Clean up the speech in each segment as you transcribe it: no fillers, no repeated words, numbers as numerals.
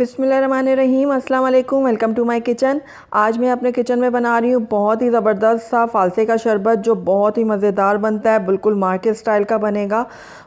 बिस्मिल्लाहिर्रहमानिर्रहीम, अस्सलाम वालेकुम। Welcome to my kitchen. आज मैं अपने किचन में बना रही हूँ बहुत ही ज़बरदस्त सा फालसे का शरबत, जो बहुत ही मज़ेदार बनता है। बिल्कुल मार्केट स्टाइल का बनेगा,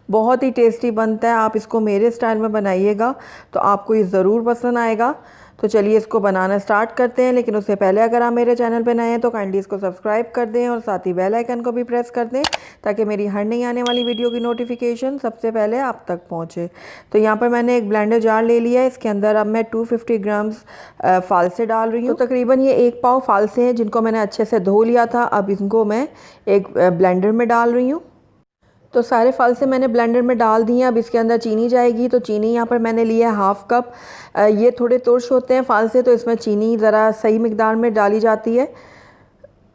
बहुत ही टेस्टी बनता है। आप इसको मेरे स्टाइल में बनाइएगा तो आपको ये ज़रूर पसंद आएगा। तो चलिए इसको बनाना स्टार्ट करते हैं। लेकिन उससे पहले अगर आप मेरे चैनल पर नए हैं तो काइंडली इसको सब्सक्राइब कर दें और साथ ही बेल आइकन को भी प्रेस कर दें, ताकि मेरी हर नई आने वाली वीडियो की नोटिफिकेशन सबसे पहले आप तक पहुंचे। तो यहाँ पर मैंने एक ब्लेंडर जार ले लिया है। इसके अंदर अब मैं 250 ग्राम्स फालसे डाल रही हूँ। तो तकरीबन ये 1 पाव फालसे हैं, जिनको मैंने अच्छे से धो लिया था। अब इनको मैं एक ब्लेंडर में डाल रही हूँ। तो सारे फालसे मैंने ब्लेंडर में डाल दिए। अब इसके अंदर चीनी जाएगी। तो चीनी यहाँ पर मैंने लिया है 1/2 कप। ये थोड़े तुर्श होते हैं फालसे, तो इसमें चीनी ज़रा सही मिकदार में डाली जाती है।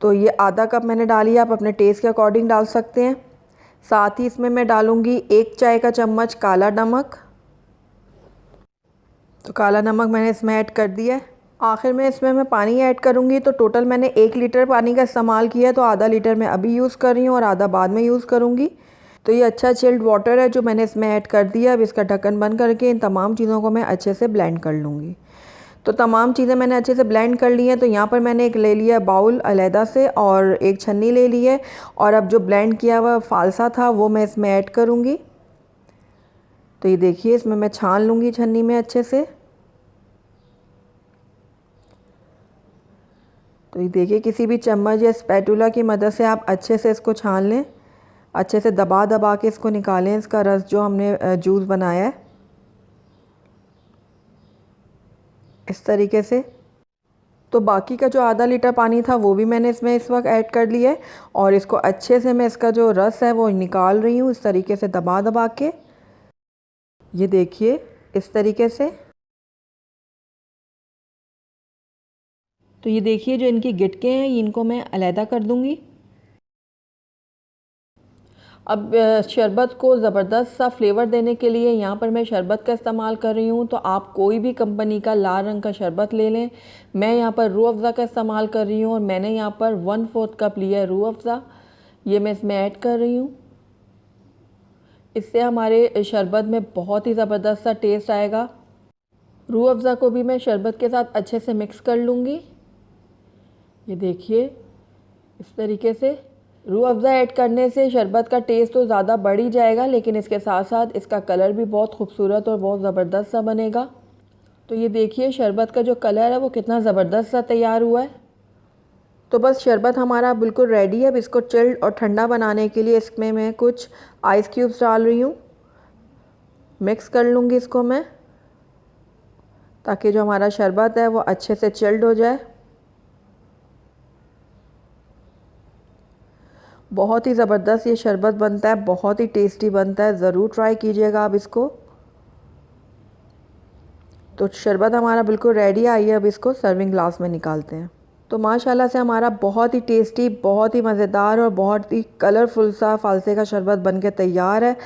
तो ये आधा कप मैंने डाली है, आप अपने टेस्ट के अकॉर्डिंग डाल सकते हैं। साथ ही इसमें मैं डालूँगी 1 चाय का चम्मच काला नमक। तो काला नमक मैंने इसमें ऐड कर दिया है। आखिर में इसमें मैं पानी ऐड करूँगी। तो टोटल मैंने 1 लीटर पानी का इस्तेमाल किया है, तो आधा लीटर मैं अभी यूज़ कर रही हूँ और आधा बाद में यूज़ करूँगी। तो ये अच्छा चिल्ड वाटर है जो मैंने इसमें ऐड कर दिया। अब इसका ढक्कन बंद करके इन तमाम चीज़ों को मैं अच्छे से ब्लेंड कर लूँगी। तो तमाम चीज़ें मैंने अच्छे से ब्लेंड कर ली हैं। तो यहाँ पर मैंने एक ले लिया बाउल अलहदा से और एक छन्नी ले ली है। और अब जो ब्लेंड किया हुआ फालसा था वो मैं इसमें ऐड करूँगी। तो ये देखिए, इसमें मैं छान लूँगी छन्नी में अच्छे से। तो ये देखिए, किसी भी चम्मच या स्पैटुला की मदद से आप अच्छे से इसको छान लें। अच्छे से दबा दबा के इसको निकालें, इसका रस जो हमने जूस बनाया है, इस तरीके से। तो बाकी का जो आधा लीटर पानी था वो भी मैंने इसमें इस वक्त ऐड कर लिया है। और इसको अच्छे से मैं इसका जो रस है वो निकाल रही हूँ, इस तरीके से दबा दबा के। ये देखिए, इस तरीके से। तो ये देखिए, जो इनकी गिटके हैं इनको मैं अलहदा कर दूँगी। अब शरबत को ज़बरदस्त सा फ्लेवर देने के लिए यहाँ पर मैं शरबत का इस्तेमाल कर रही हूँ। तो आप कोई भी कंपनी का लाल रंग का शरबत ले लें। मैं यहाँ पर रूह अफ़ज़ा का इस्तेमाल कर रही हूँ और मैंने यहाँ पर 1/4 कप लिया है रूह अफ़ज़ा। ये मैं इसमें ऐड कर रही हूँ। इससे हमारे शरबत में बहुत ही ज़बरदस्त सा टेस्ट आएगा। रूह अफ़ज़ा को भी मैं शरबत के साथ अच्छे से मिक्स कर लूँगी। ये देखिए, इस तरीके से। रूह अफ़ज़ा ऐड करने से शरबत का टेस्ट तो ज़्यादा बढ़ ही जाएगा, लेकिन इसके साथ साथ इसका कलर भी बहुत खूबसूरत और बहुत ज़बरदस्त सा बनेगा। तो ये देखिए, शरबत का जो कलर है वो कितना ज़बरदस्त सा तैयार हुआ है। तो बस शरबत हमारा बिल्कुल रेडी है। अब इसको चिल्ड और ठंडा बनाने के लिए इसमें मैं कुछ आइस क्यूब्स डाल रही हूँ। मिक्स कर लूँगी इसको मैं, ताकि जो हमारा शरबत है वो अच्छे से चिल्ड हो जाए। बहुत ही ज़बरदस्त ये शरबत बनता है, बहुत ही टेस्टी बनता है। ज़रूर ट्राई कीजिएगा आप इसको। तो शरबत हमारा बिल्कुल रेडी आई है। अब इसको सर्विंग ग्लास में निकालते हैं। तो माशाल्लाह से हमारा बहुत ही टेस्टी, बहुत ही मज़ेदार और बहुत ही कलरफुल सा फालसे का शरबत बनके तैयार है।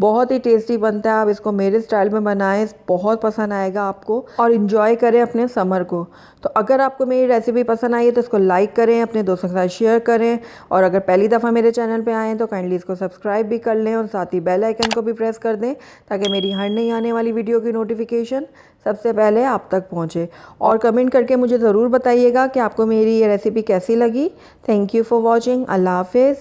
बहुत ही टेस्टी बनता है। आप इसको मेरे स्टाइल में बनाएं, बहुत पसंद आएगा आपको। और इन्जॉय करें अपने समर को। तो अगर आपको मेरी रेसिपी पसंद आई है तो इसको लाइक करें, अपने दोस्तों के साथ शेयर करें। और अगर पहली दफ़ा मेरे चैनल पर आएँ हैं तो काइंडली इसको सब्सक्राइब भी कर लें और साथ ही बेल आइकन को भी प्रेस कर दें, ताकि मेरी हर नई आने वाली वीडियो की नोटिफिकेशन सबसे पहले आप तक पहुँचे। और कमेंट करके मुझे ज़रूर बताइएगा कि आपको मेरी ये रेसिपी कैसी लगी। Thank you for watching. अल्लाह हाफिज़।